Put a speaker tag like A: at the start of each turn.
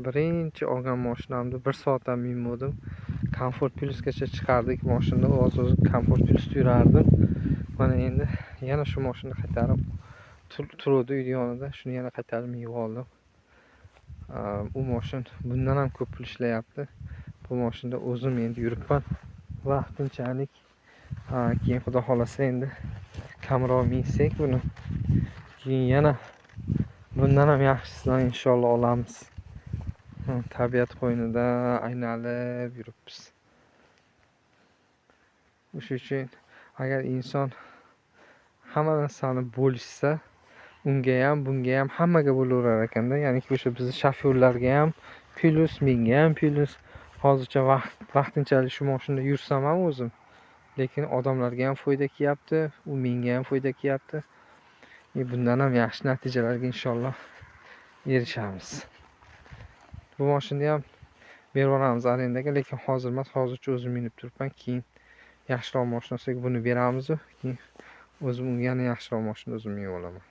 A: birinchi olgan mashinamda 1 soatdan minmadim. Comfort Plusgacha chiqardik mashinani. O'z Comfort Plusda yurardim. Mana endi yana shu mashinani qaytarib turuvdi uyni yonida. Shuni yana qaytarib minib oldim. Bu mashin bundan ham ko'p pul ishlayapti. Bu mashinada o'zim endi yuribman. Vaqtinchalik keyin xudo xolasa endi kamroq minsak buni. Keyin yana bundan ham yaxshisidan inshaalloh olamiz. Tabiat qo'ynida aynalib yuribmiz. O'sha uchun agar inson hamma narsani bo'lishsa, unga ham, bunga ham hammaga bo'laverar ekanda. Ya'ni o'sha bizni shofyorlarga ham plyus, menga ham plyus. Hozircha vaqtinchalik shu mashinada yursam ham o'zim, lekin odamlarga ham foyda kelyapti, u menga ham foyda kelyapti. Bundan ham yaxshi natijalarga inshaalloh erishamiz. Bu mashinani ham berib yuboramiz arendaga, lekin hozir emas, hozircha o'zim minib turibman. Keyin yaxshiroq mashina olsak buni beramiz, keyin o'zim unga yana yaxshiroq mashina o'zim minib olaman.